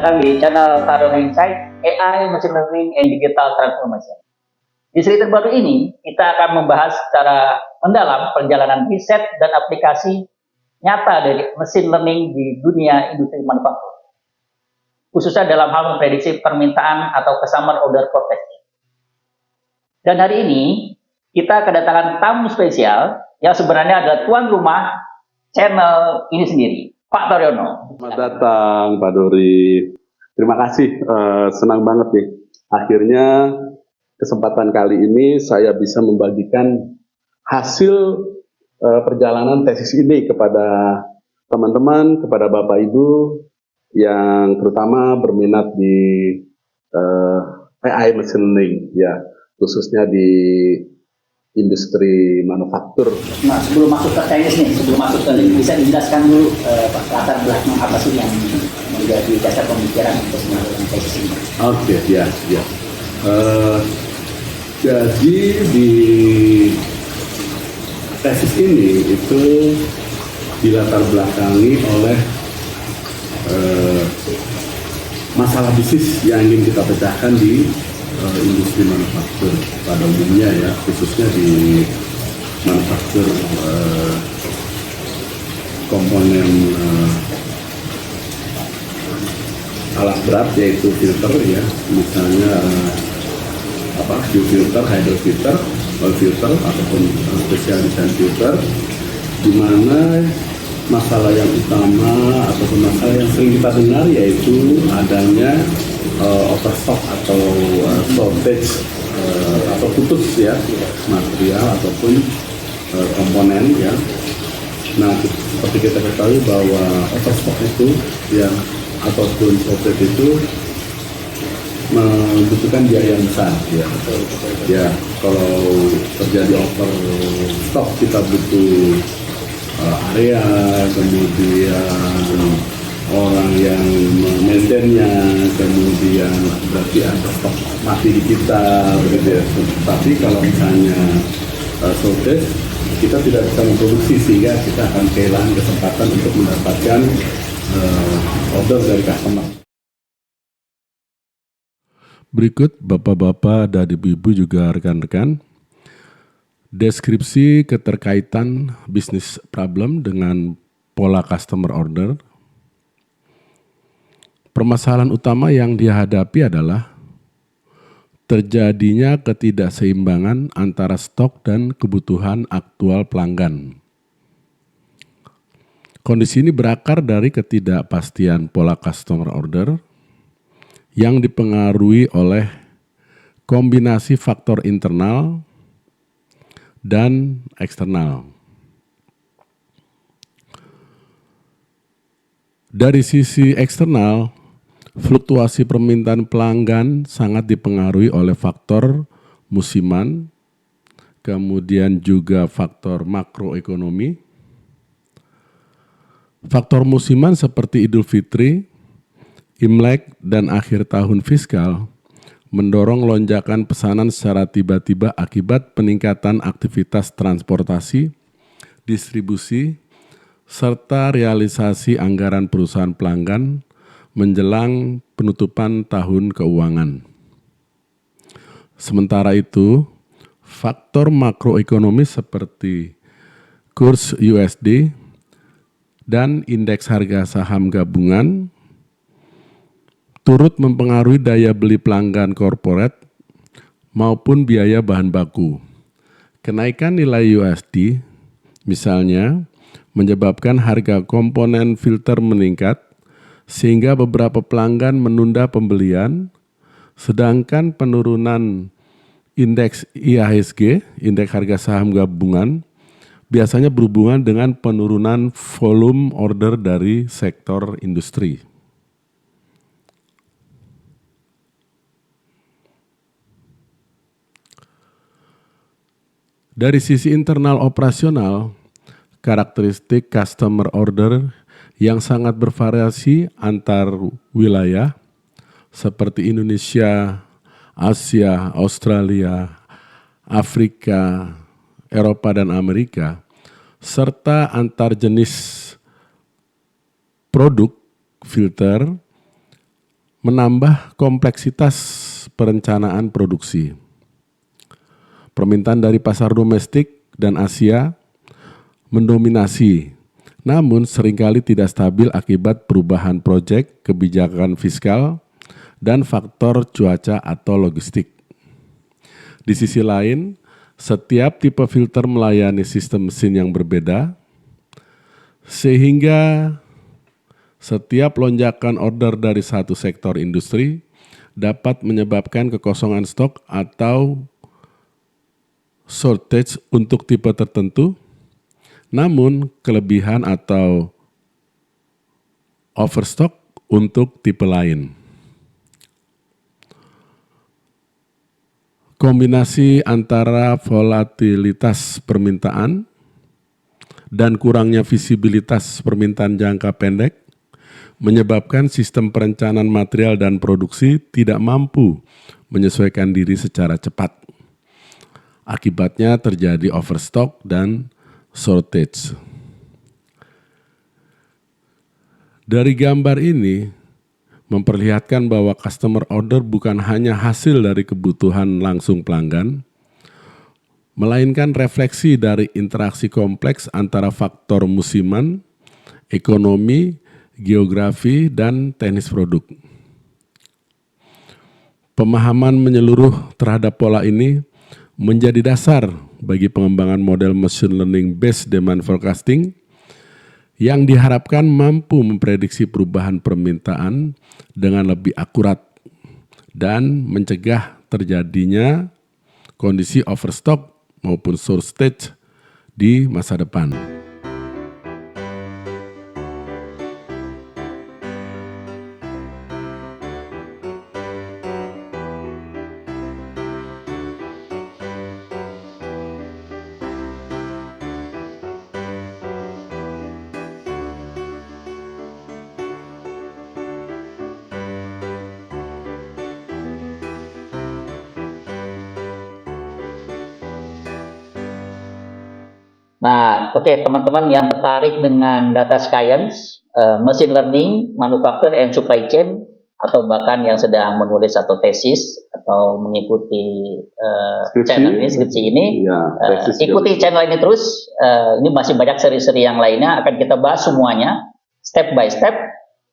datang di channel Taruna Insight AI, Machine Learning, and Digital Transformation. Di seri terbaru ini, kita akan membahas secara mendalam perjalanan riset dan aplikasi nyata dari machine learning di dunia industri manufaktur, khususnya dalam hal memprediksi permintaan atau customer order forecasting. Dan hari ini, kita kedatangan tamu spesial yang sebenarnya adalah tuan rumah channel ini sendiri, Pak Toryono. Selamat datang Pak Dori. Terima kasih, senang banget nih. Akhirnya kesempatan kali ini saya bisa membagikan hasil perjalanan tesis ini kepada teman-teman, kepada Bapak Ibu yang terutama berminat di AI machine learning, ya, khususnya di industri manufaktur. Nah, sebelum masuk ke teknis nih, bisa dijelaskan dulu Pak, latar belakang apa sih yang menjadi dasar pemikiran untuk melakukan tesis ini? Oke, ya. Jadi di tesis ini itu dilatar belakangi oleh masalah bisnis yang ingin kita pecahkan di industri manufaktur pada umumnya, ya, khususnya di manufaktur komponen alat berat, yaitu filter, ya, misalnya fuel filter, hydro filter, oil filter, ataupun special design filter, di mana masalah yang utama ataupun masalah yang sering kita dengar yaitu adanya overstock atau shortage atau putus, ya, material ataupun komponen, ya. Nah, seperti kita ketahui bahwa overstock itu, ya, ataupun shortage itu membutuhkan biaya yang besar, ya. Ya, kalau terjadi overstock kita butuh area, kemudian orang yang maintainnya, kemudian berarti ada stok mati di kita, begitu ya. Tapi kalau misalnya shortage, kita tidak bisa memproduksi, sehingga kita akan kehilangan kesempatan untuk mendapatkan order dari customer. Berikut Bapak-Bapak dan Ibu-Ibu juga rekan-rekan, deskripsi keterkaitan bisnis problem dengan pola customer order. Permasalahan utama yang dihadapi adalah terjadinya ketidakseimbangan antara stok dan kebutuhan aktual pelanggan. Kondisi ini berakar dari ketidakpastian pola customer order yang dipengaruhi oleh kombinasi faktor internal dan eksternal. Dari sisi eksternal, fluktuasi permintaan pelanggan sangat dipengaruhi oleh faktor musiman, kemudian juga faktor makroekonomi. Faktor musiman seperti Idul Fitri, Imlek, dan akhir tahun fiskal mendorong lonjakan pesanan secara tiba-tiba akibat peningkatan aktivitas transportasi, distribusi, serta realisasi anggaran perusahaan pelanggan menjelang penutupan tahun keuangan. Sementara itu, faktor makroekonomi seperti kurs USD dan indeks harga saham gabungan turut mempengaruhi daya beli pelanggan korporat maupun biaya bahan baku. Kenaikan nilai USD, misalnya, menyebabkan harga komponen filter meningkat, sehingga beberapa pelanggan menunda pembelian, sedangkan penurunan indeks IHSG, indeks harga saham gabungan, biasanya berhubungan dengan penurunan volume order dari sektor industri. Dari sisi internal operasional, karakteristik customer order yang sangat bervariasi antar wilayah seperti Indonesia, Asia, Australia, Afrika, Eropa, dan Amerika, serta antar jenis produk filter menambah kompleksitas perencanaan produksi. Permintaan dari pasar domestik dan Asia mendominasi, namun seringkali tidak stabil akibat perubahan proyek, kebijakan fiskal, dan faktor cuaca atau logistik. Di sisi lain, setiap tipe filter melayani sistem mesin yang berbeda, sehingga setiap lonjakan order dari satu sektor industri dapat menyebabkan kekosongan stok atau shortage untuk tipe tertentu, namun kelebihan atau overstock untuk tipe lain. Kombinasi antara volatilitas permintaan dan kurangnya visibilitas permintaan jangka pendek menyebabkan sistem perencanaan material dan produksi tidak mampu menyesuaikan diri secara cepat. Akibatnya terjadi overstock dan shortage. Dari gambar ini memperlihatkan bahwa customer order bukan hanya hasil dari kebutuhan langsung pelanggan, melainkan refleksi dari interaksi kompleks antara faktor musiman, ekonomi, geografi, dan teknis produk. Pemahaman menyeluruh terhadap pola ini menjadi dasar bagi pengembangan model machine learning based demand forecasting yang diharapkan mampu memprediksi perubahan permintaan dengan lebih akurat dan mencegah terjadinya kondisi overstock maupun shortage di masa depan. Nah, oke, teman-teman yang tertarik dengan data science, machine learning, manufacture and supply chain, atau bahkan yang sedang menulis atau tesis atau mengikuti channel ini, skripsi ini, ikuti channel ini terus. Ini masih banyak seri-seri yang lainnya, akan kita bahas semuanya step by step,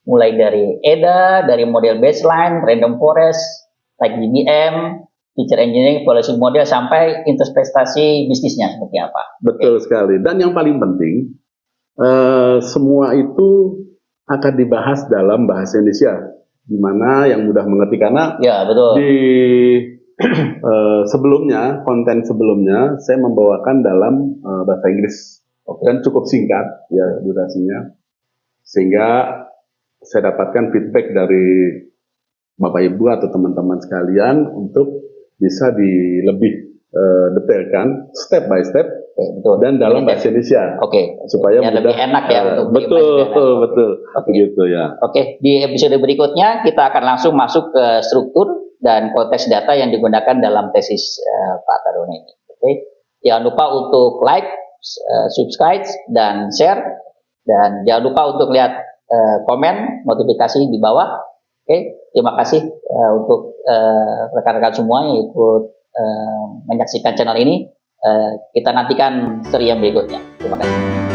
mulai dari EDA, dari model baseline, random forest, like GBM, feature engineering, evaluation model, sampai interpretasi bisnisnya seperti apa. Betul sekali. Dan yang paling penting, semua itu akan dibahas dalam bahasa Indonesia, di mana yang mudah mengerti, karena ya, betul. Di sebelumnya, konten sebelumnya, saya membawakan dalam bahasa Inggris, dan cukup singkat ya durasinya, sehingga saya dapatkan feedback dari Bapak Ibu atau teman-teman sekalian untuk bisa lebih detailkan step by step, betul, dan dalam bahasa Indonesia. Oke, supaya ya, mudah, lebih enak ya untuk betul. Begitu ya. Oke, di episode berikutnya kita akan langsung masuk ke struktur dan konteks data yang digunakan dalam tesis Pak Taruna ini. Oke, jangan lupa untuk like, subscribe, dan share, dan jangan lupa untuk lihat komen, notifikasi di bawah. Oke, terima kasih untuk rekan-rekan semua yang ikut menyaksikan channel ini. Kita nantikan seri yang berikutnya. Terima kasih.